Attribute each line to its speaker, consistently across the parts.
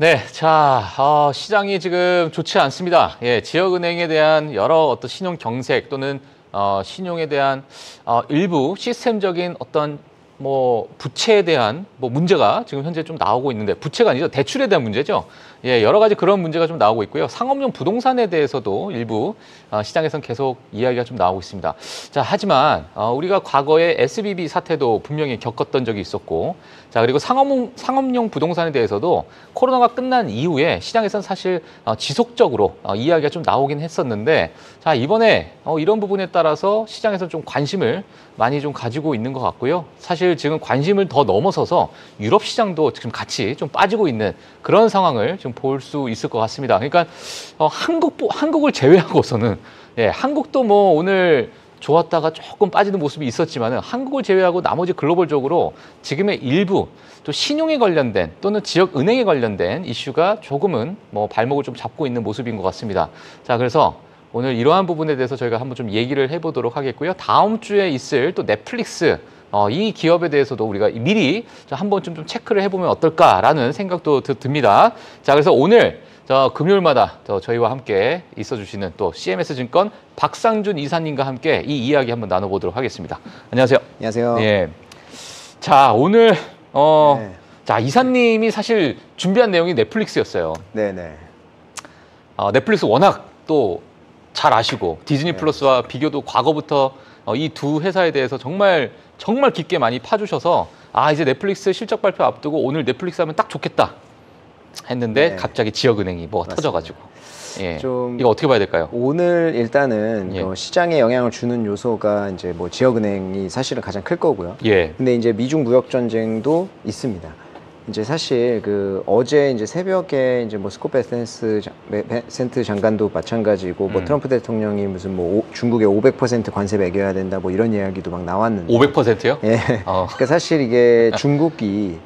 Speaker 1: 네, 자, 시장이 지금 좋지 않습니다. 예, 지역은행에 대한 여러 어떤 신용 경색 또는 신용에 대한 일부 시스템적인 어떤 부채에 대한 문제가 지금 현재 좀 나오고 있는데, 부채가 아니죠. 대출에 대한 문제죠. 예, 여러 가지 그런 문제가 좀 나오고 있고요. 상업용 부동산에 대해서도 일부 시장에서는 계속 이야기가 좀 나오고 있습니다. 자, 하지만 우리가 과거에 SBB 사태도 분명히 겪었던 적이 있었고, 자, 그리고 상업용 부동산에 대해서도 코로나가 끝난 이후에 시장에서는 사실 지속적으로 이야기가 좀 나오긴 했었는데, 자, 이번에 이런 부분에 따라서 시장에서 좀 관심을 많이 좀 가지고 있는 것 같고요. 사실 지금 관심을 더 넘어서서 유럽 시장도 지금 같이 좀 빠지고 있는 그런 상황을 좀 볼 수 있을 것 같습니다. 그러니까 한국을 제외하고서는, 예, 한국도 오늘 좋았다가 조금 빠지는 모습이 있었지만은, 한국을 제외하고 나머지 글로벌적으로 지금의 일부 또 신용에 관련된 또는 지역 은행에 관련된 이슈가 조금은 발목을 좀 잡고 있는 모습인 것 같습니다. 자, 그래서 오늘 이러한 부분에 대해서 저희가 한번 좀 얘기를 해보도록 하겠고요. 다음 주에 있을 또 넷플릭스 이 기업에 대해서도 우리가 미리 한번쯤 좀 체크를 해보면 어떨까라는 생각도 듭니다. 자, 그래서 오늘 금요일마다 저희와 함께 있어주시는 또 CMS 증권 박상준 이사님과 함께 이 이야기 한번 나눠보도록 하겠습니다. 안녕하세요.
Speaker 2: 안녕하세요.
Speaker 1: 예. 자, 오늘
Speaker 2: 네.
Speaker 1: 자, 이사님이 사실 준비한 내용이 넷플릭스였어요.
Speaker 2: 네네.
Speaker 1: 넷플릭스 워낙 또 잘 아시고 디즈니 플러스와 비교도 과거부터 이 두 회사에 대해서 정말 깊게 많이 파주셔서 이제 넷플릭스 실적 발표 앞두고 오늘 넷플릭스 하면 딱 좋겠다 했는데, 갑자기 지역은행이 터져가지고, 예, 이거 어떻게 봐야 될까요?
Speaker 2: 오늘 일단은 시장에 영향을 주는 요소가 이제 지역은행이 사실은 가장 클 거고요.
Speaker 1: 예.
Speaker 2: 근데 이제 미중 무역 전쟁도 있습니다. 이제 사실 어제 이제 새벽에 이제 스콧 베센트 장관도 마찬가지고 트럼프 대통령이 무슨 중국에 500% 관세 매겨야 된다 이런 이야기도 막 나왔는데.
Speaker 1: 500%요?
Speaker 2: 예. 그러니까 사실 이게 중국이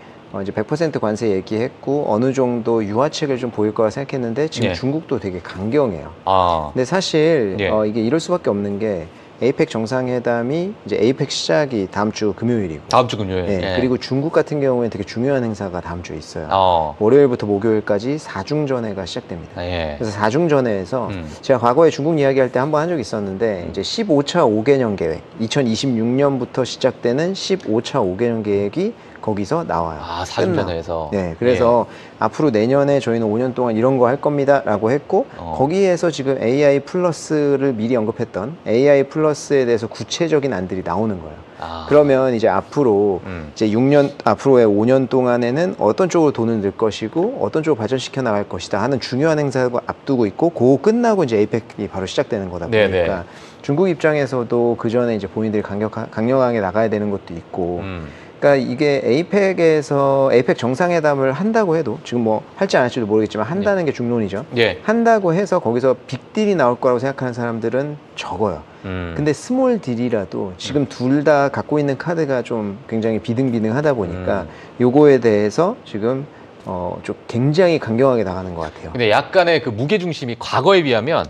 Speaker 2: 이제 100% 관세 얘기했고 어느 정도 유화책을 좀 보일 거라 생각했는데 지금 중국도 되게 강경해요. 근데 사실 이게 이럴 수밖에 없는 게 에이펙 정상회담이 이제 에이펙 시작이 다음 주 금요일이고.
Speaker 1: 다음 주 금요일.
Speaker 2: 예. 그리고 중국 같은 경우에는 되게 중요한 행사가 다음 주에 있어요. 월요일부터 목요일까지 4중전회가 시작됩니다. 그래서 4중전회에서 제가 과거에 중국 이야기할 때 한번 한 적이 있었는데 이제 15차 5개년 계획, 2026년부터 시작되는 15차 5개년 계획이 거기서 나와요.
Speaker 1: 4중전회에서.
Speaker 2: 네, 그래서 앞으로 내년에 저희는 5년 동안 이런 거 할 겁니다라고 했고 거기에서 지금 AI 플러스를 미리 언급했던 AI 플러스에 대해서 구체적인 안들이 나오는 거예요. 그러면 이제 앞으로 이제 6년 앞으로의 5년 동안에는 어떤 쪽으로 돈을 넣을 것이고 어떤 쪽으로 발전시켜 나갈 것이다 하는 중요한 행사를 앞두고 있고, 그거 끝나고 이제 에이펙이 바로 시작되는 거다 보니까 중국 입장에서도 그 전에 이제 본인들이 강력하게 나가야 되는 것도 있고. 그러니까 이게 에이펙에서 에이펙 정상회담을 한다고 해도 지금 할지 안 할지도 모르겠지만 한다는 게 중론이죠. 한다고 해서 거기서 빅딜이 나올 거라고 생각하는 사람들은 적어요. 근데 스몰 딜이라도 지금 둘 다 갖고 있는 카드가 좀 굉장히 비등비등하다 보니까 요거에 대해서 지금 좀 굉장히 강경하게 나가는 것 같아요.
Speaker 1: 근데 약간의 그 무게중심이 과거에 비하면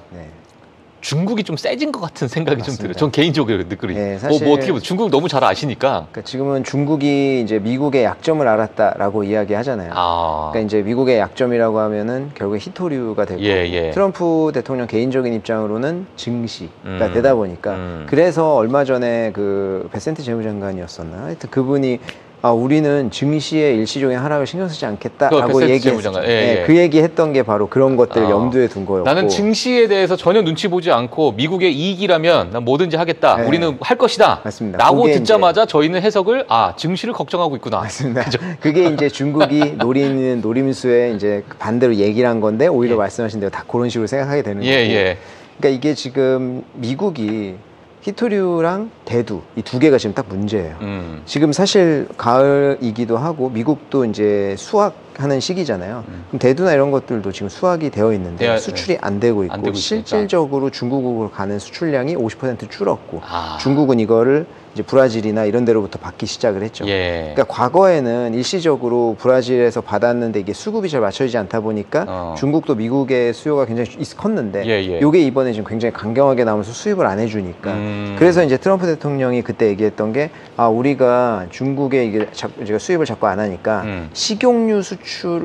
Speaker 1: 중국이 좀 세진 것 같은 생각이
Speaker 2: 맞습니다.
Speaker 1: 좀 들어요. 전 개인적으로 느끼는.
Speaker 2: 네, 사실
Speaker 1: 어떻게 보면 중국 너무 잘 아시니까.
Speaker 2: 그러니까 지금은 중국이 이제 미국의 약점을 알았다라고 이야기하잖아요. 그러니까 이제 미국의 약점이라고 하면은 결국에 히토류가 되고 트럼프 대통령 개인적인 입장으로는 증시가 되다 보니까 그래서 얼마 전에 그 베센트 재무장관이었었나? 하여튼 그분이 우리는 증시의 일시적인 하락을 신경 쓰지 않겠다라고 얘기했죠. 그 얘기했던 게 바로 그런 것들 염두에 둔 거였고.
Speaker 1: 나는 증시에 대해서 전혀 눈치 보지 않고 미국의 이익이라면 난 뭐든지 하겠다. 우리는 할 것이다.
Speaker 2: 맞습니다.
Speaker 1: 라고 듣자마자 저희는 해석을 증시를 걱정하고 있구나.
Speaker 2: 맞습니다. 그게 이제 중국이 노리는 노림수에 이제 반대로 얘기를 한 건데 오히려 말씀하신 대로 다 그런 식으로 생각하게 되는 거고. 그러니까 이게 지금 미국이 히토류랑 대두 이 두 개가 지금 딱 문제예요. 지금 사실 가을이기도 하고 미국도 이제 수확하는 시기잖아요. 그럼 대두나 이런 것들도 지금 수확이 되어 있는데 수출이 안 되고 있고 실질적으로 중국으로 가는 수출량이 50% 줄었고 중국은 이거를 이제 브라질이나 이런 데로부터 받기 시작을 했죠.
Speaker 1: 예.
Speaker 2: 그러니까 과거에는 일시적으로 브라질에서 받았는데 이게 수급이 잘 맞춰지지 않다 보니까 중국도 미국의 수요가 굉장히 컸는데 이게 이번에 지금 굉장히 강경하게 나오면서 수입을 안 해주니까 그래서 이제 트럼프 대통령이 그때 얘기했던 게 우리가 중국에 이게 수입을 자꾸 안 하니까 식용유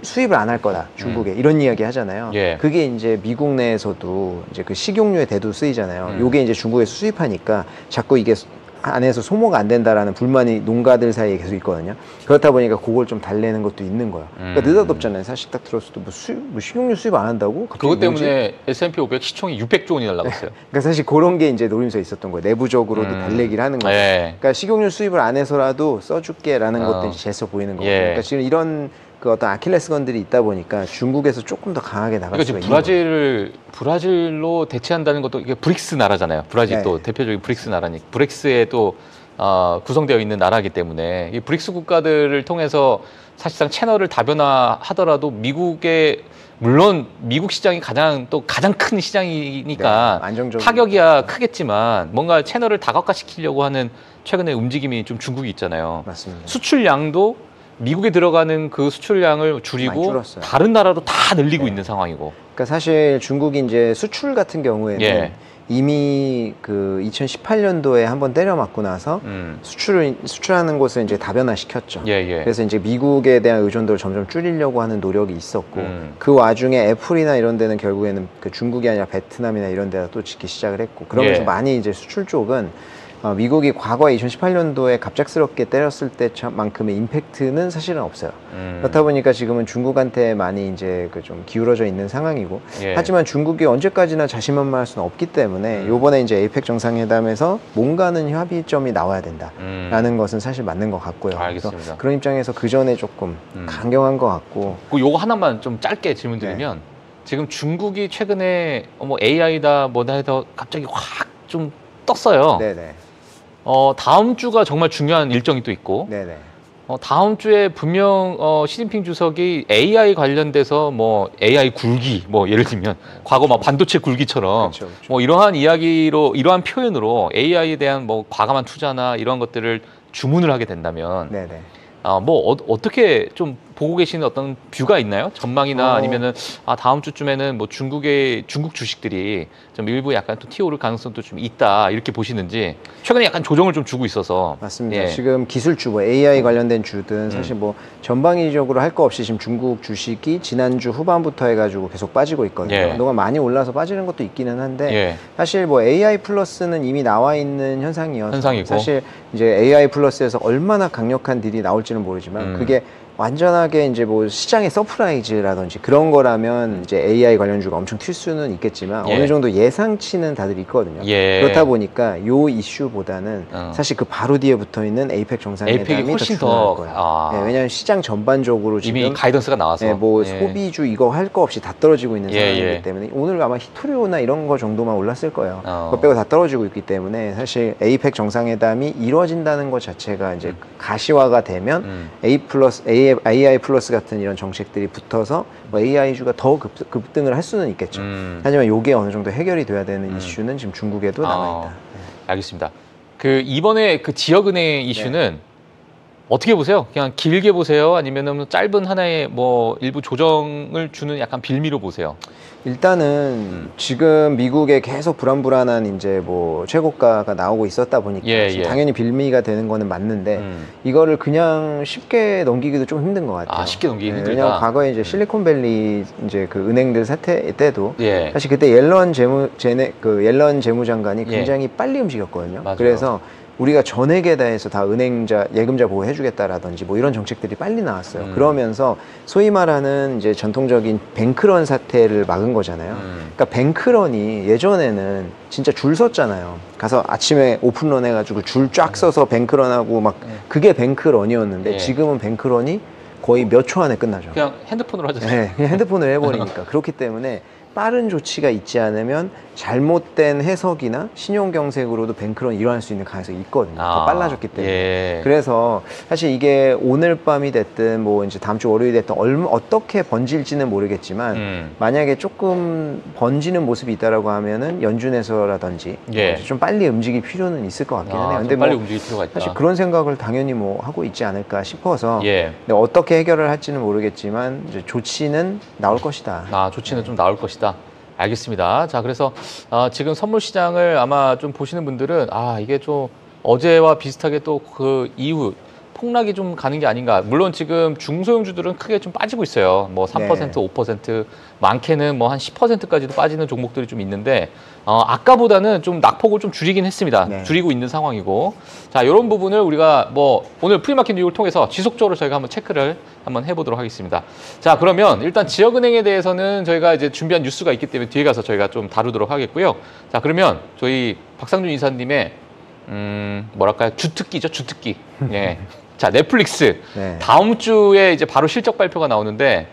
Speaker 2: 수입을 안 할 거다 중국에 이런 이야기 하잖아요. 그게 이제 미국 내에서도 이제 그 식용유의 대도 쓰이잖아요. 요게 이제 중국에서 수입하니까 자꾸 이게 안에서 소모가 안 된다라는 불만이 농가들 사이에 계속 있거든요. 그렇다 보니까 그걸 좀 달래는 것도 있는 거야. 그러니까 느닷없잖아요. 사실 딱 들었을 때 뭐 식용유 수입 안 한다고?
Speaker 1: 그것 때문에 S&P 500 시총이 600조 원이 날라갔어요.
Speaker 2: 그러니까 사실 그런 게 이제 노림수에 있었던 거예요. 내부적으로도 달래기를 하는 거예요. 그러니까 식용유 수입을 안 해서라도 써줄게라는 것도 이제 재서 보이는 거예요. 그러니까 지금 이런 그 어떤 아킬레스건들이 있다 보니까 중국에서 조금 더 강하게 나갈 수가 있는 거예요.
Speaker 1: 브라질로 대체한다는 것도 이게 브릭스 나라잖아요. 브라질 또 대표적인 브릭스 나라니까 브릭스에 또 구성되어 있는 나라이기 때문에 이 브릭스 국가들을 통해서 사실상 채널을 다변화하더라도 미국의 물론 미국 시장이 가장 큰 시장이니까 타격이야 크겠지만 뭔가 채널을 다각화시키려고 하는 최근의 움직임이 좀 중국이 있잖아요.
Speaker 2: 맞습니다.
Speaker 1: 수출량도 미국에 들어가는 그 수출량을 줄이고 다른 나라로 다 늘리고 있는 상황이고.
Speaker 2: 그러니까 사실 중국이 이제 수출 같은 경우에는 이미 그 2018년도에 한번 때려 맞고 나서 수출하는 곳을 이제 다변화시켰죠. 그래서 이제 미국에 대한 의존도를 점점 줄이려고 하는 노력이 있었고 그 와중에 애플이나 이런 데는 결국에는 그 중국이 아니라 베트남이나 이런 데다 또 짓기 시작을 했고 그러면서 많이 이제 수출 쪽은 미국이 과거에 2018년도에 갑작스럽게 때렸을 때만큼의 임팩트는 사실은 없어요. 그렇다 보니까 지금은 중국한테 많이 이제 그 좀 기울어져 있는 상황이고 하지만 중국이 언제까지나 자신만만할 수는 없기 때문에 요번에 이제 에이펙 정상회담에서 뭔가는 합의점이 나와야 된다라는 것은 사실 맞는 것 같고요.
Speaker 1: 알겠습니다.
Speaker 2: 그런 입장에서 그 전에 조금 강경한 것 같고.
Speaker 1: 요거 하나만 좀 짧게 질문드리면 지금 중국이 최근에 뭐 AI다 뭐다 해서 갑자기 확 좀 떴어요. 다음 주가 정말 중요한 일정이 또 있고 다음 주에 분명 시진핑 주석이 AI 관련돼서 뭐 AI 굴기 뭐 예를 들면 과거 막 반도체 굴기처럼 뭐 이러한 이야기로 이러한 표현으로 AI에 대한 뭐 과감한 투자나 이런 것들을 주문을 하게 된다면 뭐 어떻게 좀 보고 계시는 어떤 뷰가 있나요? 전망이나 아니면은 다음 주쯤에는 뭐 중국 주식들이 좀 일부 약간 또 튀어오를 가능성도 좀 있다 이렇게 보시는지 최근에 약간 조정을 좀 주고 있어서
Speaker 2: 맞습니다. 지금 기술주 뭐 AI 관련된 주든 사실 뭐 전방위적으로 할 거 없이 지금 중국 주식이 지난주 후반부터 해가지고 계속 빠지고 있거든요. 그동안 많이 올라서 빠지는 것도 있기는 한데 사실 뭐 AI 플러스는 이미 나와 있는 현상이어서 사실 이제 AI 플러스에서 얼마나 강력한 딜이 나올지는 모르지만 그게 완전하게 이제 뭐 시장의 서프라이즈라든지 그런 거라면 이제 AI 관련주가 엄청 튈 수는 있겠지만 어느 정도 예상치는 다들 있거든요. 그렇다 보니까 요 이슈보다는 사실 그 바로 뒤에 붙어 있는 에이펙 정상회담이 더 중요할 거예요. 왜냐하면 시장 전반적으로 지금
Speaker 1: 이미 가이던스가 나와서
Speaker 2: 뭐 소비주 이거 할 거 없이 다 떨어지고 있는 상황이기 때문에 오늘 아마 히토류나 이런 거 정도만 올랐을 거예요. 그거 빼고 다 떨어지고 있기 때문에 사실 에이펙 정상회담이 이루어진다는 것 자체가 이제 가시화가 되면 AI 플러스 같은 이런 정책들이 붙어서 뭐 AI주가 더 급등을 할 수는 있겠죠. 하지만 이게 어느 정도 해결이 돼야 되는 이슈는 지금 중국에도 남아있다.
Speaker 1: 알겠습니다. 그 이번에 그 지역은행 이슈는 어떻게 보세요? 그냥 길게 보세요? 아니면은 짧은 하나의 뭐 일부 조정을 주는 약간 빌미로 보세요?
Speaker 2: 일단은 지금 미국에 계속 불안한 이제 뭐 최고가가 나오고 있었다 보니까 당연히 빌미가 되는 거는 맞는데 이거를 그냥 쉽게 넘기기도 좀 힘든 것 같아요.
Speaker 1: 쉽게 넘기기 힘들다.
Speaker 2: 왜냐면 과거에 이제 실리콘밸리 이제 그 은행들 사태 때도 사실 그때 옐런 재무장관이 굉장히 빨리 움직였거든요. 그래서 우리가 전액에다 해서 다 예금자 보호 해주겠다라든지 뭐 이런 정책들이 빨리 나왔어요. 그러면서 소위 말하는 이제 전통적인 뱅크런 사태를 막은 거잖아요. 그러니까 뱅크런이 예전에는 진짜 줄 섰잖아요. 가서 아침에 오픈런 해가지고 줄 쫙 서서 뱅크런하고 막 그게 뱅크런이었는데 지금은 뱅크런이 거의 몇 초 안에 끝나죠.
Speaker 1: 그냥 핸드폰으로 하잖아요.
Speaker 2: 그냥 핸드폰으로 해버리니까. 그렇기 때문에 빠른 조치가 있지 않으면 잘못된 해석이나 신용경색으로도 뱅크런이 일어날 수 있는 가능성이 있거든요. 더 빨라졌기 때문에.
Speaker 1: 예.
Speaker 2: 그래서 사실 이게 오늘 밤이 됐든 뭐 이제 다음 주 월요일이 됐든 어떻게 번질지는 모르겠지만 만약에 조금 번지는 모습이 있다라고 하면은 연준에서라든지
Speaker 1: 예.
Speaker 2: 좀 빨리 움직일 필요는 있을 것 같기는 해요. 근데
Speaker 1: 빨리
Speaker 2: 뭐
Speaker 1: 움직일 필요가 있다.
Speaker 2: 사실 그런 생각을 당연히 뭐 하고 있지 않을까 싶어서
Speaker 1: 예.
Speaker 2: 근데 어떻게 해결을 할지는 모르겠지만 이제 조치는 나올 것이다.
Speaker 1: 조치는 좀 나올 것이다. 알겠습니다. 자, 그래서 지금 선물 시장을 아마 좀 보시는 분들은 이게 좀 어제와 비슷하게 또 그 이후 폭락이 좀 가는 게 아닌가. 물론 지금 중소형주들은 크게 좀 빠지고 있어요. 뭐 3%,
Speaker 2: 네.
Speaker 1: 5%, 많게는 뭐 한 10%까지도 빠지는 종목들이 좀 있는데 아까보다는 좀 낙폭을 좀 줄이긴 했습니다.
Speaker 2: 네.
Speaker 1: 줄이고 있는 상황이고. 자, 이런 부분을 우리가 뭐 오늘 프리마켓 뉴욕을 통해서 지속적으로 저희가 한번 체크를 한번 해보도록 하겠습니다. 자, 그러면 일단 지역은행에 대해서는 저희가 이제 준비한 뉴스가 있기 때문에 뒤에 가서 저희가 좀 다루도록 하겠고요. 자, 그러면 저희 박상준 이사님의 뭐랄까요? 주특기죠, 주특기. 예. 자, 넷플릭스.
Speaker 2: 네.
Speaker 1: 다음 주에 이제 바로 실적 발표가 나오는데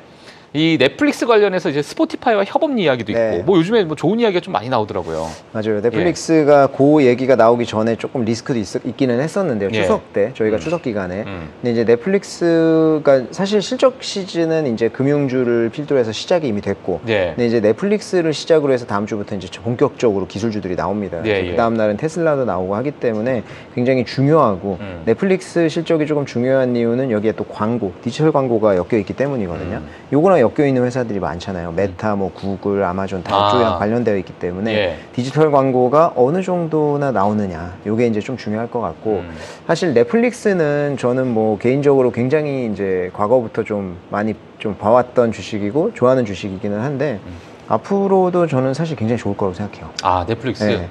Speaker 1: 이 넷플릭스 관련해서 이제 스포티파이와 협업 이야기도 있고
Speaker 2: 네.
Speaker 1: 뭐 요즘에 뭐 좋은 이야기가 좀 많이 나오더라고요.
Speaker 2: 맞아요. 넷플릭스가 그 얘기가 나오기 전에 조금 리스크도 있기는 했었는데요.
Speaker 1: 예.
Speaker 2: 추석 때 저희가 추석 기간에.
Speaker 1: 음.
Speaker 2: 근데 이제 넷플릭스가 사실 실적 시즌은 이제 금융주를 필두로 해서 시작이 이미 됐고.
Speaker 1: 예.
Speaker 2: 근데 이제 넷플릭스를 시작으로 해서 다음 주부터 이제 본격적으로 기술주들이 나옵니다.
Speaker 1: 예, 예.
Speaker 2: 그 다음 날은 테슬라도 나오고 하기 때문에 굉장히 중요하고 넷플릭스 실적이 조금 중요한 이유는 여기에 또 광고, 디지털 광고가 엮여 있기 때문이거든요. 요거랑 엮여 있는 회사들이 많잖아요. 메타, 뭐 구글, 아마존 다 이쪽이랑 관련되어 있기 때문에
Speaker 1: 예.
Speaker 2: 디지털 광고가 어느 정도나 나오느냐, 요게 이제 좀 중요할 것 같고 사실 넷플릭스는 저는 뭐 개인적으로 굉장히 이제 과거부터 좀 많이 좀 봐왔던 주식이고 좋아하는 주식이기는 한데 앞으로도 저는 사실 굉장히 좋을 거라고 생각해요.
Speaker 1: 넷플릭스.
Speaker 2: 네.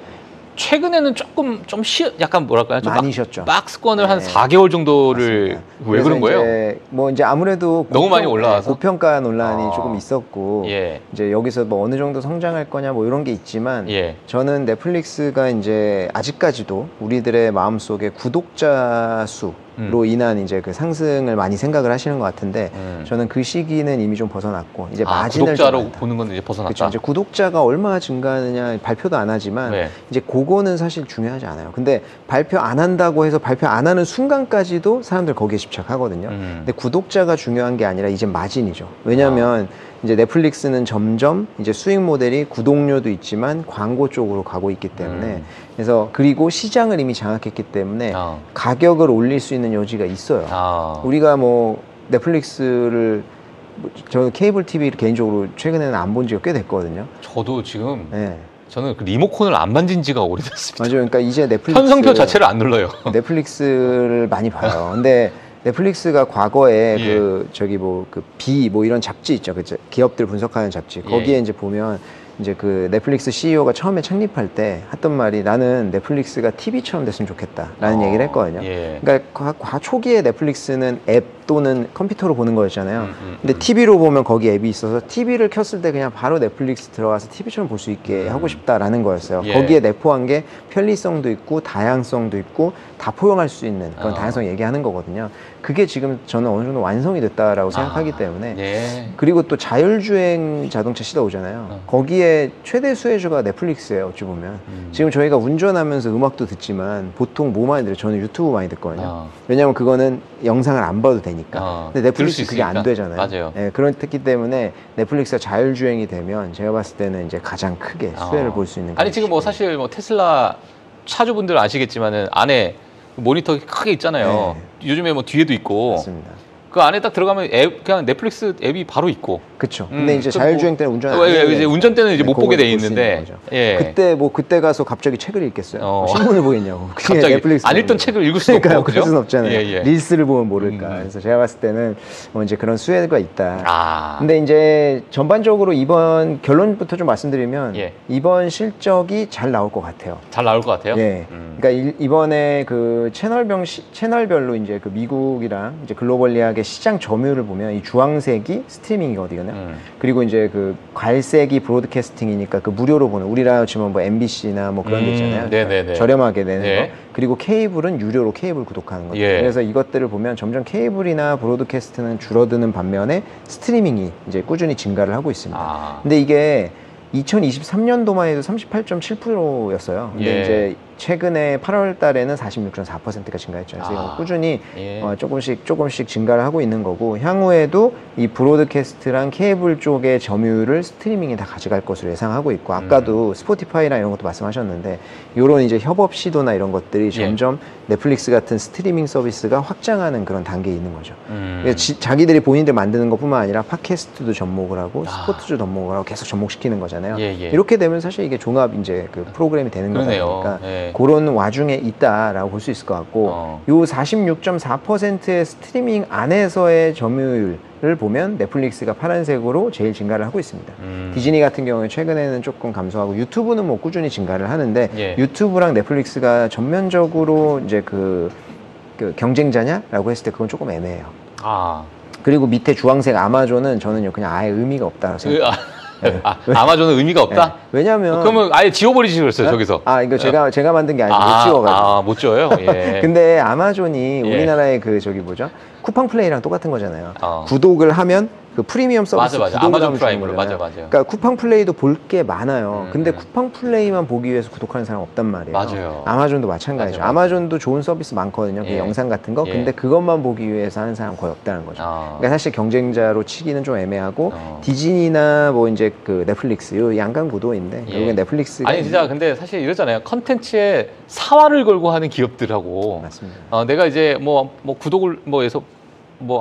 Speaker 1: 최근에는 조금 좀 약간 뭐랄까요? 좀
Speaker 2: 많이 쉬었죠.
Speaker 1: 박스권을
Speaker 2: 네.
Speaker 1: 한 4개월 정도를
Speaker 2: 맞습니다.
Speaker 1: 왜 그런 거예요?
Speaker 2: 이제 뭐 이제 아무래도
Speaker 1: 너무 많이 올라와서?
Speaker 2: 고평가 논란이 조금 있었고
Speaker 1: 예.
Speaker 2: 이제 여기서 뭐 어느 정도 성장할 거냐 뭐 이런 게 있지만
Speaker 1: 예.
Speaker 2: 저는 넷플릭스가 이제 아직까지도 우리들의 마음속에 구독자 수로 인한 이제 그 상승을 많이 생각을 하시는 것 같은데 저는 그 시기는 이미 좀 벗어났고 이제 마진을
Speaker 1: 구독자로 보는 건 이제 벗어났다.
Speaker 2: 그렇죠. 이제 구독자가 얼마나 증가하느냐 발표도 안 하지만
Speaker 1: 네.
Speaker 2: 이제 그거는 사실 중요하지 않아요. 근데 발표 안 한다고 해서 발표 안 하는 순간까지도 사람들 거기에 집착하거든요. 근데 구독자가 중요한 게 아니라 이제 마진이죠. 왜냐하면 이제 넷플릭스는 점점 이제 수익 모델이 구독료도 있지만 광고 쪽으로 가고 있기 때문에 그래서 그리고 시장을 이미 장악했기 때문에 가격을 올릴 수 있는 여지가 있어요. 우리가 뭐 넷플릭스를 저는 케이블 TV를 개인적으로 최근에는 안 본 지가 꽤 됐거든요.
Speaker 1: 저도 지금
Speaker 2: 네.
Speaker 1: 저는 그 리모컨을 안 만진 지가 오래됐습니다.
Speaker 2: 맞아요. 그러니까 이제 넷플릭스
Speaker 1: 편성표 자체를 안 눌러요.
Speaker 2: 넷플릭스를 많이 봐요. 근데 넷플릭스가 과거에
Speaker 1: 예.
Speaker 2: 그 저기 뭐 그 비 뭐 이런 잡지 있죠. 그 기업들 분석하는 잡지. 거기에 이제 보면 이제 그 넷플릭스 CEO가 처음에 창립할 때 했던 말이 나는 넷플릭스가 TV처럼 됐으면 좋겠다라는 얘기를 했거든요.
Speaker 1: 예.
Speaker 2: 그러니까 초기에 넷플릭스는 앱 또는 컴퓨터로 보는 거였잖아요. 근데 TV로 보면 거기 앱이 있어서 TV를 켰을 때 그냥 바로 넷플릭스 들어가서 TV처럼 볼 수 있게 하고 싶다라는 거였어요.
Speaker 1: 예.
Speaker 2: 거기에 내포한 게 편리성도 있고 다양성도 있고 다 포용할 수 있는 그런 다양성 얘기하는 거거든요. 그게 지금 저는 어느 정도 완성이 됐다라고 생각하기 때문에
Speaker 1: 예.
Speaker 2: 그리고 또 자율주행 자동차 시대 오잖아요. 거기에 최대 수혜주가 넷플릭스예요. 어찌 보면 지금 저희가 운전하면서 음악도 듣지만 보통 뭐 많이 들어요? 저는 유튜브 많이 듣거든요. 왜냐하면 그거는 영상을 안 봐도 되니까. 근데 넷플릭스 그게 안 되잖아요.
Speaker 1: 맞아요.
Speaker 2: 네, 그렇기 때문에 넷플릭스가 자율주행이 되면 제가 봤을 때는 이제 가장 크게 수혜를 볼 수 있는.
Speaker 1: 아니 지금 뭐 사실 뭐 테슬라 차주분들 아시겠지만은 안에 모니터 크게 있잖아요. 요즘에 뭐 뒤에도 있고.
Speaker 2: 맞습니다.
Speaker 1: 그 안에 딱 들어가면 그냥 넷플릭스 앱이 바로 있고.
Speaker 2: 그렇죠. 근데 이제 자율주행 때는 운전 안
Speaker 1: 해요. 이제 운전 때는 이제 못 보게 돼 있는데.
Speaker 2: 예. 그때 가서 갑자기 책을 읽겠어요. 신문을 보겠냐고.
Speaker 1: 갑자기
Speaker 2: 넷플릭스
Speaker 1: 안 읽던 책을 읽을 수도 없고.
Speaker 2: 그럴 수는 없잖아요.
Speaker 1: 예.
Speaker 2: 릴스를 보면 모를까. 그래서 제가 봤을 때는 뭐 이제 그런 수혜가 있다. 근데 이제 전반적으로 이번 결론부터 좀 말씀드리면 이번 실적이 잘 나올 것 같아요.
Speaker 1: 잘 나올 것 같아요.
Speaker 2: 예. 그러니까 이번에 그 채널별로 이제 그 미국이랑 이제 글로벌리하게 시장 점유율을 보면 이 주황색이 스트리밍이거든요. 그리고 이제 그 갈색이 브로드캐스팅이니까 그 무료로 보는 우리나라 치면 뭐 MBC나 뭐 그런 데 있잖아요. 그러니까 저렴하게 되는 거. 그리고 케이블은 유료로 케이블 구독하는 거죠. 그래서 이것들을 보면 점점 케이블이나 브로드캐스트는 줄어드는 반면에 스트리밍이 이제 꾸준히 증가를 하고 있습니다. 근데 이게 2023년도만 해도 38.7%였어요. 근데
Speaker 1: 예.
Speaker 2: 이제 최근에 8월 달에는 46.4%가 증가했죠. 그래서 이건 꾸준히
Speaker 1: 예.
Speaker 2: 조금씩 증가를 하고 있는 거고, 향후에도 이 브로드캐스트랑 케이블 쪽의 점유율을 스트리밍에 다 가져갈 것으로 예상하고 있고, 아까도 스포티파이랑 이런 것도 말씀하셨는데, 이런 이제 협업 시도나 이런 것들이 점점 넷플릭스 같은 스트리밍 서비스가 확장하는 그런 단계에 있는 거죠. 자기들이 본인들 만드는 것뿐만 아니라 팟캐스트도 접목을 하고 스포츠도 접목을 하고 계속 접목시키는 거잖아요. 이렇게 되면 사실 이게 종합 이제 그 프로그램이 되는 거다 보니까 그런 와중에 있다라고 볼 수 있을 것 같고, 요 46.4%의 스트리밍 안에서의 점유율을 보면 넷플릭스가 파란색으로 제일 증가를 하고 있습니다. 디즈니 같은 경우에 최근에는 조금 감소하고, 유튜브는 뭐 꾸준히 증가를 하는데 유튜브랑 넷플릭스가 전면적으로 이제 그 경쟁자냐라고 했을 때 그건 조금 애매해요. 그리고 밑에 주황색 아마존은 저는 그냥 아예 의미가 없다고 생각해요.
Speaker 1: 아마존은 의미가 없다?
Speaker 2: 네. 왜냐면
Speaker 1: 그러면 아예 지워버리지 그랬어요, 저기서.
Speaker 2: 이거 제가 만든 게 아니고 못 지워가지고.
Speaker 1: 못 지워요? 예.
Speaker 2: 근데 아마존이 우리나라의 그 저기 뭐죠? 쿠팡 플레이랑 똑같은 거잖아요. 구독을 하면 그 프리미엄 서비스
Speaker 1: 맞아. 아마존 프라임으로. 맞아.
Speaker 2: 그러니까 쿠팡 플레이도 볼 게 많아요. 근데 쿠팡 플레이만 보기 위해서 구독하는 사람 없단 말이에요.
Speaker 1: 맞아요.
Speaker 2: 아마존도 마찬가지죠.
Speaker 1: 맞아.
Speaker 2: 아마존도 좋은 서비스 많거든요. 그 영상 같은 거. 근데 그것만 보기 위해서 하는 사람 거의 없다는 거죠. 그러니까 사실 경쟁자로 치기는 좀 애매하고, 디즈니나 뭐 이제 그 넷플릭스 요 양강 구도인데 결국엔 넷플릭스가
Speaker 1: 아니 진짜 근데 사실 이러잖아요. 컨텐츠에 사활을 걸고 하는 기업들하고
Speaker 2: 맞습니다.
Speaker 1: 내가 이제 뭐 구독을 해서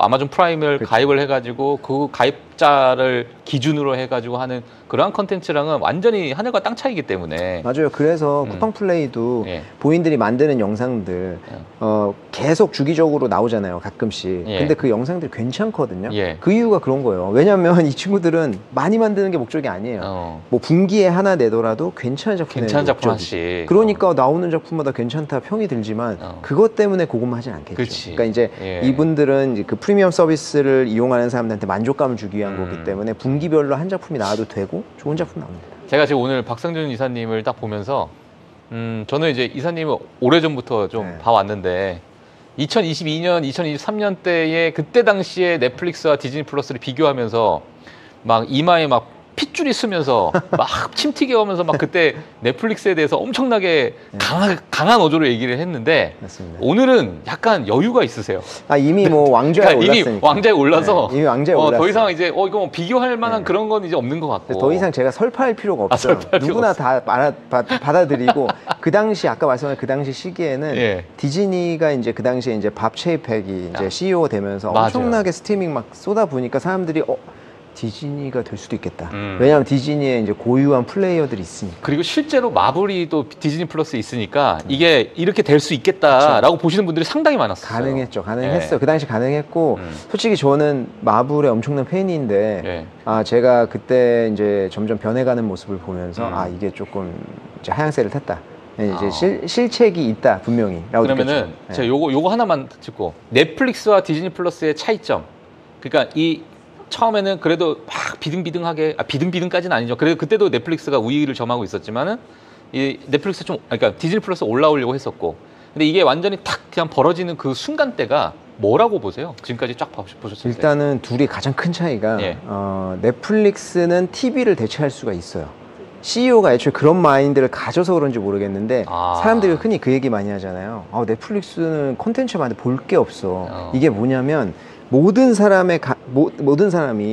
Speaker 1: 아마존 프라임을 가입을 해가지고 그 가입자를 기준으로 해가지고 하는 그러한 컨텐츠랑은 완전히 하늘과 땅 차이기 때문에.
Speaker 2: 맞아요. 그래서 쿠팡 플레이도 본인들이 만드는 영상들 계속 주기적으로 나오잖아요, 가끔씩. 근데 그 영상들이 괜찮거든요. 그 이유가 그런 거예요. 왜냐면 이 친구들은 많이 만드는 게 목적이 아니에요. 뭐 분기에 하나 내더라도 괜찮은 작품
Speaker 1: 하나씩.
Speaker 2: 그러니까 나오는 작품마다 괜찮다 평이 들지만 그것 때문에 그것만 하진 않겠죠. 그러니까 이제 이분들은 이제 그 프리미엄 서비스를 이용하는 사람들한테 만족감을 주기 위한 거기 때문에 분기별로 한 작품이 나와도 되고 좋은 작품 나옵니다.
Speaker 1: 제가 지금 오늘 박상준 이사님을 딱 보면서 저는 이제 이사님을 오래전부터 좀 봐왔는데 2022년, 2023년 때에 그때 당시에 넷플릭스와 디즈니 플러스를 비교하면서 막 이마에 막 핏줄이 쓰면서 막 침 튀겨오면서 막 그때 넷플릭스에 대해서 엄청나게 강한 어조로 얘기를 했는데 맞습니다. 오늘은 약간 여유가 있으세요.
Speaker 2: 이미 뭐 왕좌에 올랐으니까.
Speaker 1: 이미 왕좌에 올라서
Speaker 2: 이미 왕좌에 올랐어요.
Speaker 1: 더 이상 이제 이거 뭐 비교할 만한 그런 건 이제 없는 것 같고.
Speaker 2: 더 이상 제가 설파할 필요가 없어요. 누구나 다 받아들이고 그 당시 아까 말씀하신 그 당시 시기에는 디즈니가 이제 그 당시에 이제 밥 체이팩이 이제 CEO가 되면서 엄청나게 스트리밍 막 쏟아 부으니까 사람들이 디즈니가 될 수도 있겠다. 왜냐하면 디즈니에 이제 고유한 플레이어들이 있으니까.
Speaker 1: 그리고 실제로 마블이 또 디즈니 플러스에 있으니까 이게 이렇게 될 수 있겠다라고 보시는 분들이 상당히 많았어요.
Speaker 2: 가능했어요. 그 당시 가능했고 솔직히 저는 마블의 엄청난 팬인데 제가 그때 이제 점점 변해가는 모습을 보면서 이게 조금 이제 하향세를 탔다. 이제 실책이 있다 분명히.
Speaker 1: 그러면은 제가 요거 하나만 짚고 넷플릭스와 디즈니 플러스의 차이점. 그러니까 처음에는 그래도 막 비등비등하게 비등비등까지는 아니죠. 그래도 그때도 넷플릭스가 우위를 점하고 있었지만은 이 넷플릭스 그러니까 디즈니 플러스 올라오려고 했었고, 근데 이게 완전히 탁 그냥 벌어지는 그 순간대가 뭐라고 보세요? 지금까지 쫙 보셨을 때.
Speaker 2: 일단은 둘이 가장 큰 차이가 넷플릭스는 TV를 대체할 수가 있어요. CEO가 애초에 그런 마인드를 가져서 그런지 모르겠는데 사람들이 흔히 그 얘기 많이 하잖아요. 넷플릭스는 콘텐츠 많은데 볼 게 없어. 이게 뭐냐면 모든 사람이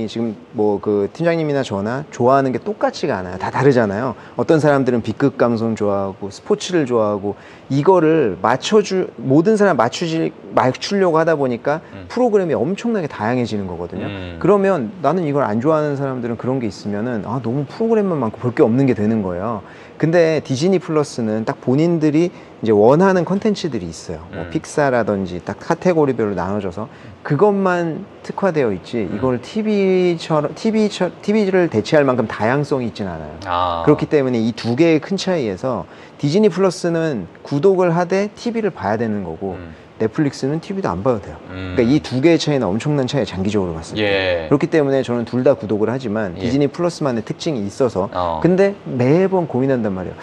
Speaker 2: 지금 뭐 그 팀장님이나 저나 좋아하는 게 똑같지가 않아요. 다 다르잖아요. 어떤 사람들은 B급 감성 좋아하고 스포츠를 좋아하고 이거를 모든 사람 맞추려고 하다 보니까 프로그램이 엄청나게 다양해지는 거거든요. 그러면 나는 이걸 안 좋아하는 사람들은 그런 게 있으면은 너무 프로그램만 많고 볼 게 없는 게 되는 거예요. 근데 디즈니 플러스는 딱 본인들이 이제 원하는 컨텐츠들이 있어요. 뭐 픽사라든지 딱 카테고리별로 나눠져서 그것만 특화되어 있지 이걸 TV를 대체할 만큼 다양성이 있지는 않아요. 그렇기 때문에 이 두 개의 큰 차이에서 디즈니 플러스는 구독을 하되 TV를 봐야 되는 거고 넷플릭스는 TV도 안 봐도 돼요. 그러니까 이 두 개의 차이는 엄청난 차이에 장기적으로 봤을 때. 그렇기 때문에 저는 둘 다 구독을 하지만 디즈니 플러스만의 특징이 있어서 근데 매번 고민한단 말이에요.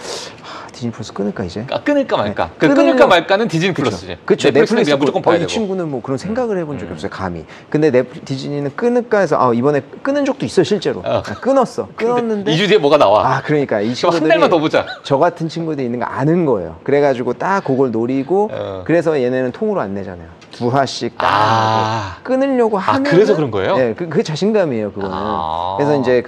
Speaker 2: 디즈니 플러스 끊을까 이제?
Speaker 1: 끊을까 말까. 그 끊을까 말까는 디즈니 플러스죠.
Speaker 2: 그렇죠.
Speaker 1: 넷플릭스는 그냥 무조건 봐야
Speaker 2: 이
Speaker 1: 되고.
Speaker 2: 친구는 뭐 그런 생각을 해본 적이 없어요, 감히. 근데 디즈니는 끊을까 해서 이번에 끊은 적도 있어요, 실제로. 끊었는데
Speaker 1: 2주 뒤에 뭐가 나와.
Speaker 2: 그러니까 이 친구들이
Speaker 1: 한 달만 더 보자.
Speaker 2: 저 같은 친구들이 있는 거 아는 거예요. 그래가지고 딱 그걸 노리고 그래서 얘네는 통으로 안 내잖아요. 2화씩 딱 끊으려고 하면
Speaker 1: 그래서 그런 거예요?
Speaker 2: 네, 그 자신감이에요, 그거는. 그래서 이제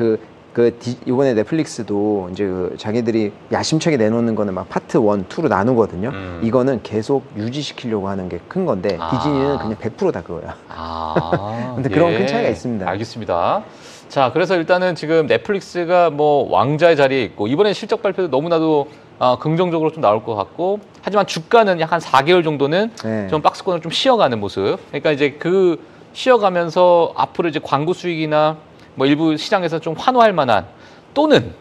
Speaker 2: 이번에 넷플릭스도 이제 자기들이 야심차게 내놓는 거는 막 파트 1, 2로 나누거든요. 이거는 계속 유지시키려고 하는 게 큰 건데 디즈니는 그냥 100%다 그거야. 근데 그런 큰 차이가 있습니다.
Speaker 1: 알겠습니다. 자, 그래서 일단은 지금 넷플릭스가 뭐 왕자의 자리에 있고 이번에 실적 발표도 너무나도 긍정적으로 좀 나올 것 같고 하지만 주가는 약 한 4개월 정도는 좀 박스권을 좀 쉬어가는 모습. 그러니까 이제 그 쉬어가면서 앞으로 이제 광고 수익이나 뭐 일부 시장에서 좀 환호할 만한 또는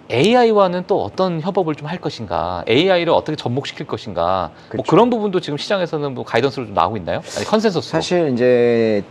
Speaker 1: AI와는 또 어떤 협업을 좀 할 것인가, AI를 어떻게 접목시킬 것인가, 뭐 그런 부분도 지금 시장에서는 뭐 가이던스로 좀 나오고 있나요? 아니 컨센서스.
Speaker 2: 사실 이제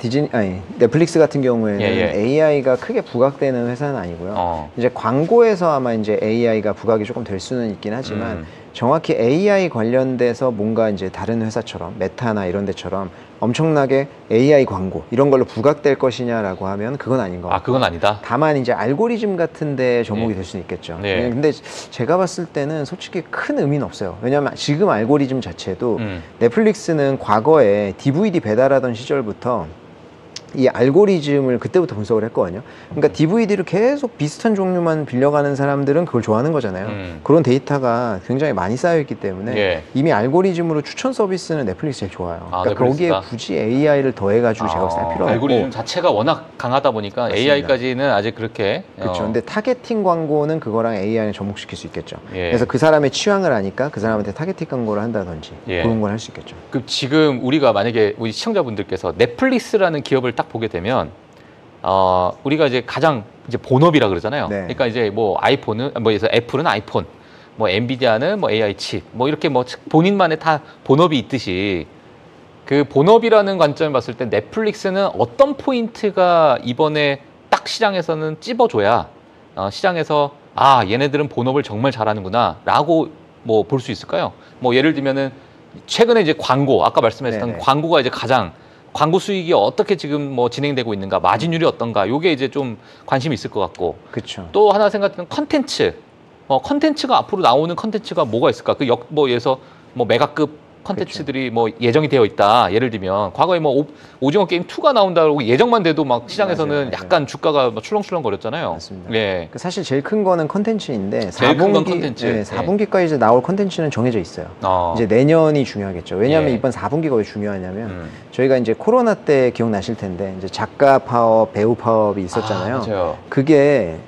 Speaker 2: 넷플릭스 같은 경우에는 AI가 크게 부각되는 회사는 아니고요. 이제 광고에서 아마 이제 AI가 부각이 조금 될 수는 있긴 하지만 정확히 AI 관련돼서 뭔가 이제 다른 회사처럼 메타나 이런 데처럼 엄청나게 AI 광고 이런 걸로 부각될 것이냐라고 하면 그건 아닌 것 같아요.
Speaker 1: 그건 아니다.
Speaker 2: 다만 이제 알고리즘 같은 데 접목이 될 수는 있겠죠. 근데 제가 봤을 때는 솔직히 큰 의미는 없어요. 왜냐하면 지금 알고리즘 자체도 넷플릭스는 과거에 DVD 배달하던 시절부터 이 알고리즘을 그때부터 분석을 했거든요. 그러니까 DVD를 계속 비슷한 종류만 빌려가는 사람들은 그걸 좋아하는 거잖아요. 그런 데이터가 굉장히 많이 쌓여있기 때문에 이미 알고리즘으로 추천 서비스는 넷플릭스 제일 좋아요. 그러니까 거기에 굳이 AI를 더해가지고 제가 봤을 때 할 필요는 없고.
Speaker 1: 알고리즘 자체가 워낙 강하다 보니까 맞습니다. AI까지는 아직 그렇게.
Speaker 2: 그렇죠. 근데 타겟팅 광고는 그거랑 AI를 접목시킬 수 있겠죠. 그래서 그 사람의 취향을 아니까 그 사람한테 타겟팅 광고를 한다든지 그런 걸 할 수 있겠죠.
Speaker 1: 그럼 지금 우리가 만약에 우리 시청자분들께서 넷플릭스라는 기업을 딱 보게 되면 우리가 이제 가장 이제 본업이라 그러잖아요. 그러니까 이제 뭐 아이폰은 뭐 애플은 아이폰, 뭐 엔비디아는 뭐 AI 칩, 뭐 이렇게 뭐 본인만의 다 본업이 있듯이 그 본업이라는 관점을 봤을 때 넷플릭스는 어떤 포인트가 이번에 딱 시장에서는 찝어줘야 시장에서 얘네들은 본업을 정말 잘하는구나라고 뭐 볼 수 있을까요? 뭐 예를 들면은 최근에 이제 광고 아까 말씀하셨던 광고가 이제 가장 광고 수익이 어떻게 지금 뭐 진행되고 있는가, 마진율이 어떤가, 요게 이제 좀 관심이 있을 것 같고.
Speaker 2: 그렇죠.
Speaker 1: 또 하나 생각하는 컨텐츠. 컨텐츠가 앞으로 나오는 컨텐츠가 뭐가 있을까? 뭐 예를 들어서 뭐 메가급 컨텐츠들이 뭐 예정이 되어 있다. 예를 들면 과거에 뭐 오징어 게임 2가 나온다고 예정만 돼도 막 시장에서는 맞아요. 약간 주가가 막 출렁출렁 거렸잖아요.
Speaker 2: 맞습니다. 사실 제일 큰 거는 컨텐츠인데
Speaker 1: 제일 큰 건 컨텐츠.
Speaker 2: 4분기까지 이제 나올 컨텐츠는 정해져 있어요. 이제 내년이 중요하겠죠. 왜냐하면 이번 4분기가 왜 중요하냐면 저희가 이제 코로나 때 기억나실 텐데 이제 작가 파업, 배우 파업이 있었잖아요.
Speaker 1: 맞아요.
Speaker 2: 그게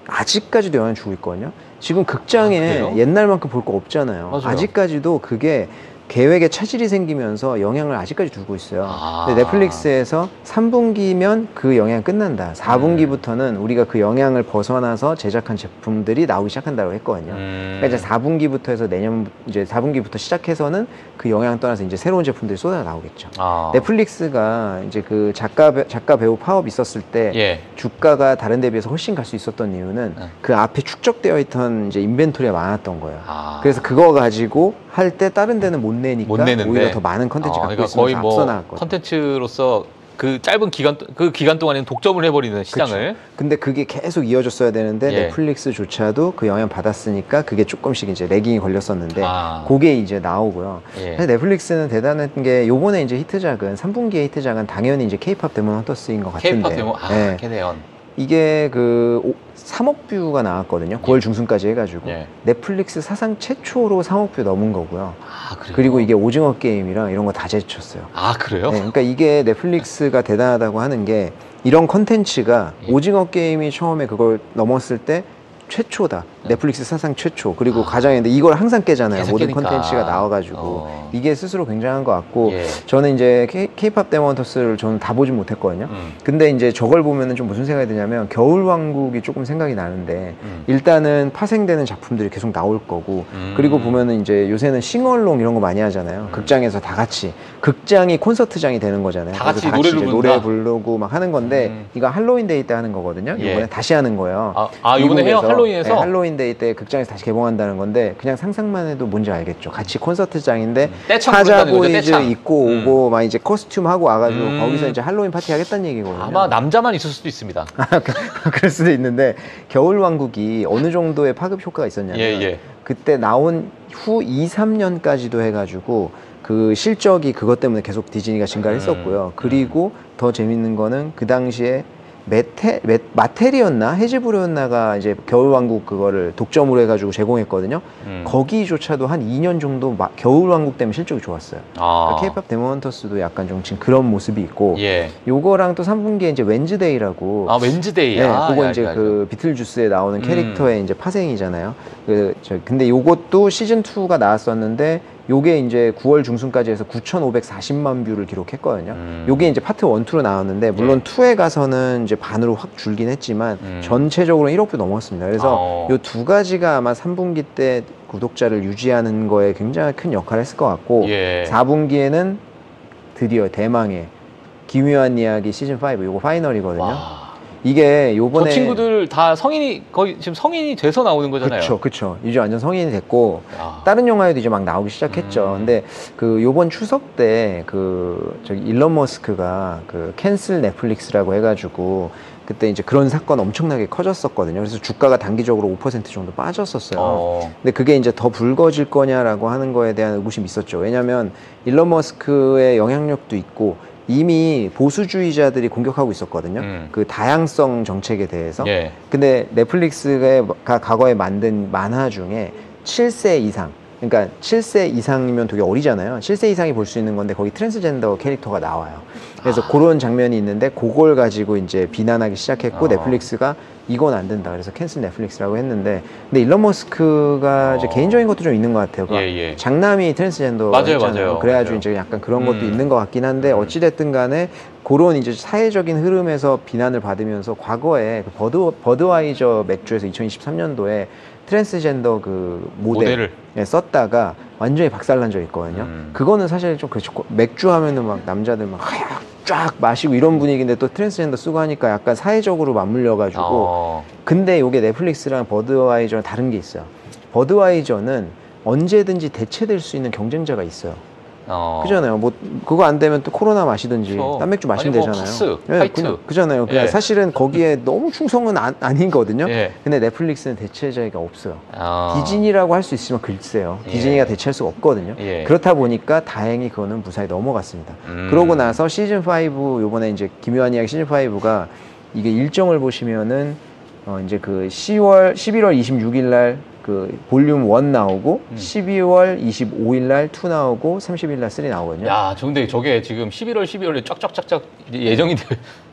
Speaker 2: 아직까지도 영향을 주고 있거든요. 지금 극장에 옛날만큼 볼 거 없잖아요. 맞아요. 아직까지도 그게 계획에 차질이 생기면서 영향을 아직까지 두고 있어요. 근데 넷플릭스에서 3분기면 그 영향이 끝난다. 4분기부터는 우리가 그 영향을 벗어나서 제작한 제품들이 나오기 시작한다고 했거든요. 그러니까 이제 4분기부터 해서 내년 이제 4분기부터 시작해서는 그 영향 떠나서 이제 새로운 제품들이 쏟아 나오겠죠. 넷플릭스가 이제 그 작가 배우 파업 있었을 때 주가가 다른 데 비해서 훨씬 갈 수 있었던 이유는 그 앞에 축적되어 있던 이제 인벤토리가 많았던 거예요. 그래서 그거 가지고 할 때 다른 데는 못 내니까 오히려 더 많은 컨텐츠가
Speaker 1: 그러니까 거의 뭐 컨텐츠로서 그 짧은 기간 동안에는 독점을 해버리는 시장을.
Speaker 2: 그쵸. 근데 그게 계속 이어졌어야 되는데 넷플릭스조차도 그 영향 받았으니까 그게 조금씩 이제 레깅이 걸렸었는데 그게 이제 나오고요. 사실 넷플릭스는 대단한 게 요번에 이제 히트작은 3분기의 히트작은 당연히 이제 K-팝 데몬 헌터스인 것 같은데.
Speaker 1: K-팝 데몬 캐네언.
Speaker 2: 이게 그 3억 뷰가 나왔거든요. 9월 중순까지 해가지고 넷플릭스 사상 최초로 3억 뷰 넘은 거고요. 그리고 이게 오징어 게임이랑 이런 거 다 제쳤어요.
Speaker 1: 그래요?
Speaker 2: 그러니까 이게 넷플릭스가 대단하다고 하는 게 이런 컨텐츠가 오징어 게임이 처음에 그걸 넘었을 때 최초다. 넷플릭스 사상 최초. 그리고 가장인데 이걸 항상 깨잖아요. 모든 컨텐츠가 나와가지고 이게 스스로 굉장한 것 같고 저는 이제 K-팝 데몬 헌터스를 저는 다 보진 못했거든요. 근데 이제 저걸 보면은 좀 무슨 생각이 드냐면 겨울왕국이 조금 생각이 나는데 일단은 파생되는 작품들이 계속 나올 거고 그리고 보면은 이제 요새는 싱얼롱 이런 거 많이 하잖아요. 극장에서 다 같이 극장이 콘서트장이 되는 거잖아요.
Speaker 1: 다 같이
Speaker 2: 노래 부르고 막 하는 건데 이거 할로윈 데이 때 하는 거거든요. 이번에 다시 하는 거예요.
Speaker 1: 이번에 해요? 할로윈에서?
Speaker 2: 할로윈 할로윈데이 때 극장에서 다시 개봉한다는 건데 그냥 상상만 해도 뭔지 알겠죠. 같이 콘서트장인데
Speaker 1: 떼창
Speaker 2: 타자
Speaker 1: 부른다는 거죠,
Speaker 2: 보이즈
Speaker 1: 떼창.
Speaker 2: 입고 오고 막 이제 코스튬 하고 와가지고 거기서 이제 할로윈 파티 하겠다는 얘기거든요.
Speaker 1: 아마 남자만 있을 수도 있습니다.
Speaker 2: 그럴 수도 있는데 겨울왕국이 어느 정도의 파급 효과가 있었냐면 그때 나온 후 2, 3년까지도 해가지고 그 실적이 그것 때문에 계속 디즈니가 증가를 했었고요. 그리고 더 재밌는 거는 그 당시에 마테리였나 해지브로였나가 이제 겨울왕국 그거를 독점으로 해가지고 제공했거든요. 거기조차도 한 2년 정도 겨울왕국 때문에 실적이 좋았어요. 그러니까 K-pop 데몬헌터스도 약간 좀 지금 그런 모습이 있고, 요거랑 또 3분기에 이제 웬즈데이라고.
Speaker 1: 웬즈데이.
Speaker 2: 네, 그거 이제 그 비틀주스에 나오는 캐릭터의 이제 파생이잖아요. 근데 요것도 시즌 2가 나왔었는데. 요게 이제 9월 중순까지 해서 9,540만 뷰를 기록했거든요. 요게 이제 파트 1, 2로 나왔는데 물론 2에 가서는 이제 반으로 확 줄긴 했지만 전체적으로 1억 뷰 넘었습니다. 그래서 요 두 가지가 아마 3분기 때 구독자를 유지하는 거에 굉장히 큰 역할을 했을 것 같고 4분기에는 드디어 대망의 기묘한 이야기 시즌 5 요거 파이널이거든요. 이게 요번에
Speaker 1: 저 친구들 다 성인이 거의 지금 성인이 돼서 나오는 거잖아요.
Speaker 2: 그쵸. 이제 완전 성인이 됐고 다른 영화에도 이제 막 나오기 시작했죠. 근데 그 요번 추석 때 그 저기 일론 머스크가 그 캔슬 넷플릭스라고 해가지고 그때 이제 그런 사건 엄청나게 커졌었거든요. 그래서 주가가 단기적으로 5% 정도 빠졌었어요. 근데 그게 이제 더 불거질 거냐라고 하는 거에 대한 의구심이 있었죠. 왜냐면 일론 머스크의 영향력도 있고 이미 보수주의자들이 공격하고 있었거든요. 그 다양성 정책에 대해서. 근데 넷플릭스가 과거에 만든 만화 중에 7세 이상, 그러니까 7세 이상이면 되게 어리잖아요. 7세 이상이 볼 수 있는 건데 거기 트랜스젠더 캐릭터가 나와요. 그래서 그런 장면이 있는데 그걸 가지고 이제 비난하기 시작했고 넷플릭스가 이건 안 된다. 그래서 캔슬 넷플릭스라고 했는데 근데 일론 머스크가 이제 개인적인 것도 좀 있는 것 같아요. 장남이 트랜스젠더잖아요. 그래가지고 이제 약간 그런 것도 있는 것 같긴 한데 어찌됐든 간에 그런 이제 사회적인 흐름에서 비난을 받으면서 과거에 그 버드와이저 맥주에서 2023년도에 트랜스젠더 그 모델을 썼다가 완전히 박살난 적이 있거든요. 그거는 사실 좀 그렇죠. 맥주 하면은 막 남자들 막 쫙 마시고 이런 분위기인데 또 트랜스젠더 쓰고 하니까 약간 사회적으로 맞물려가지고 근데 이게 넷플릭스랑 버드와이저랑 다른 게 있어요. 버드와이저는 언제든지 대체될 수 있는 경쟁자가 있어요. 그잖아요. 뭐 그거 안 되면 또 코로나 마시든지 딴 맥주 마시면 되잖아요.
Speaker 1: 카스, 화이트.
Speaker 2: 그잖아요. 그냥 사실은 거기에 너무 충성은 아니거든요. 근데 넷플릭스는 대체자가 없어요. 디즈니라고 할 수 있으면 글쎄요. 디즈니가 대체할 수가 없거든요. 그렇다 보니까 다행히 그거는 무사히 넘어갔습니다. 그러고 나서 시즌 5 요번에 이제 기묘한 이야기 시즌 5가 이게 일정을 보시면은 이제 그 11월 26일 날 그 볼륨 1 나오고 12월 25일 날 2 나오고 30일 날 3 나오거든요.
Speaker 1: 야, 근데 저게 지금 11월에 쫙쫙쫙쫙 예정이 돼.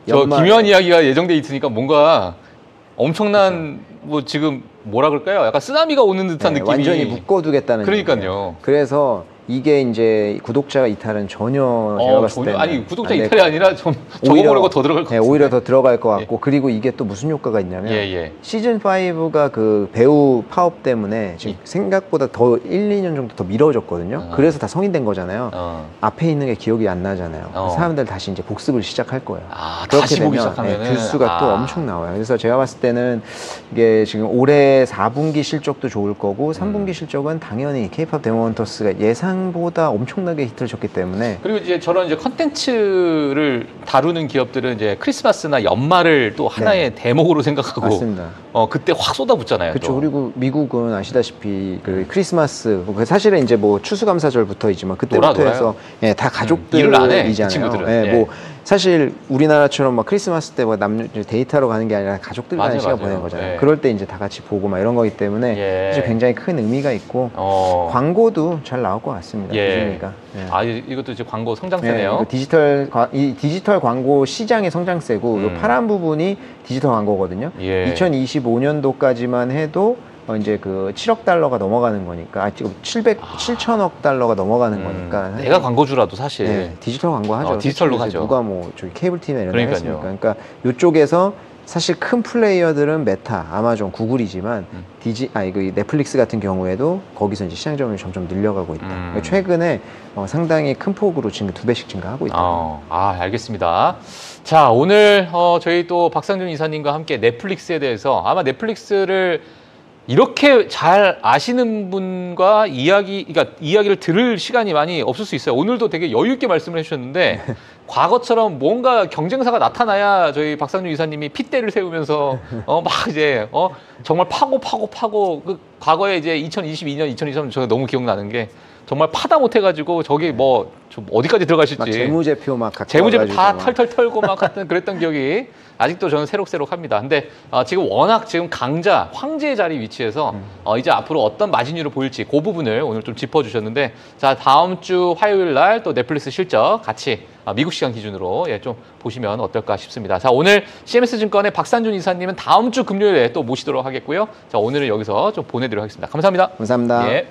Speaker 1: 저 기묘한 이야기가 예정돼 있으니까 뭔가 엄청난 뭐 지금 뭐라 그럴까요? 약간 쓰나미가 오는 듯한 느낌이
Speaker 2: 완전히 묶어두겠다는
Speaker 1: 그러니까요.
Speaker 2: 얘기예요. 그래서 이게 이제 구독자 이탈은 전혀 제가 봤을 때는
Speaker 1: 아니 구독자 이탈이 아니라 좀 적어보려고 더 들어갈 것 같아요.
Speaker 2: 오히려 더 들어갈 것 같고 그리고 이게 또 무슨 효과가 있냐면 시즌 5가 그 배우 파업 때문에 지금 생각보다 더 1, 2년 정도 더 미뤄졌거든요. 그래서 다 성인된 거잖아요. 앞에 있는 게 기억이 안 나잖아요. 사람들 다시 이제 복습을 시작할 거예요. 그렇게
Speaker 1: 다시 보기
Speaker 2: 되면
Speaker 1: 시작하면은
Speaker 2: 뷰수가 또 엄청 나와요. 그래서 제가 봤을 때는 이게 지금 올해 4분기 실적도 좋을 거고 3분기 실적은 당연히 K-pop 데몬헌터스가 예상보다 엄청나게 히트를 쳤기 때문에
Speaker 1: 그리고 이제 저런 이제 컨텐츠를 다루는 기업들은 이제 크리스마스나 연말을 또 하나의 대목으로 생각하고
Speaker 2: 맞습니다.
Speaker 1: 그때 확 쏟아붓잖아요.
Speaker 2: 그렇죠. 그리고 미국은 아시다시피 그 크리스마스 사실은 이제 뭐 추수감사절부터이지만 그때부터 해서 다 가족들이잖아요. 뭐 사실 우리나라처럼 막 크리스마스 때 뭐 데이트하러 가는 게 아니라 가족들과의 시간 보내는 거잖아요. 그럴 때 이제 다 같이 보고 막 이런 거기 때문에 사실 굉장히 큰 의미가 있고 광고도 잘 나올 것 같습니다. 디즈니가.
Speaker 1: 이것도 이제 광고 성장세네요.
Speaker 2: 디지털 광고 시장의 성장세고 이 파란 부분이 디지털 광고거든요. 2025년도까지만 해도 이제 그 7억 달러가 넘어가는 거니까 지금 7천억 달러가 넘어가는 거니까
Speaker 1: 내가 광고주라도 사실
Speaker 2: 디지털 광고 하죠.
Speaker 1: 디지털로 하죠.
Speaker 2: 누가 뭐 저기 케이블 TV나 이런 데 하겠습니까? 그러니까 이쪽에서 사실 큰 플레이어들은 메타, 아마존, 구글이지만 그 넷플릭스 같은 경우에도 거기서 이제 시장 점유율이 점점 늘려가고 있다. 그러니까 최근에 상당히 큰 폭으로 지금 2배씩 증가하고 있다.
Speaker 1: 알겠습니다. 자, 오늘 저희 또 박상준 이사님과 함께 넷플릭스에 대해서 아마 넷플릭스를 이렇게 잘 아시는 분과 그러니까 이야기를 들을 시간이 많이 없을 수 있어요. 오늘도 되게 여유 있게 말씀을 해주셨는데 과거처럼 뭔가 경쟁사가 나타나야 저희 박상준 이사님이 핏대를 세우면서 막 이제 정말 파고 그 과거에 이제 2022년, 2023년 제가 너무 기억나는 게 정말 파다 못해가지고 저기 뭐 좀 어디까지 들어가실지
Speaker 2: 막 재무제표 막 갖고
Speaker 1: 재무제표 다
Speaker 2: 와가지고
Speaker 1: 털털 털고 막 하여튼 그랬던 기억이 아직도 저는 새록새록합니다. 근데 지금 워낙 지금 강자, 황제의 자리 위치에서 이제 앞으로 어떤 마진율을 보일지 그 부분을 오늘 좀 짚어주셨는데 자 다음 주 화요일 날 또 넷플릭스 실적 같이 미국 시간 기준으로 좀 보시면 어떨까 싶습니다. 자 오늘 CMS증권의 박상준 이사님은 다음 주 금요일에 또 모시도록 하겠고요. 자 오늘은 여기서 좀 보내드리도록 하겠습니다. 감사합니다.
Speaker 2: 감사합니다.
Speaker 1: 예.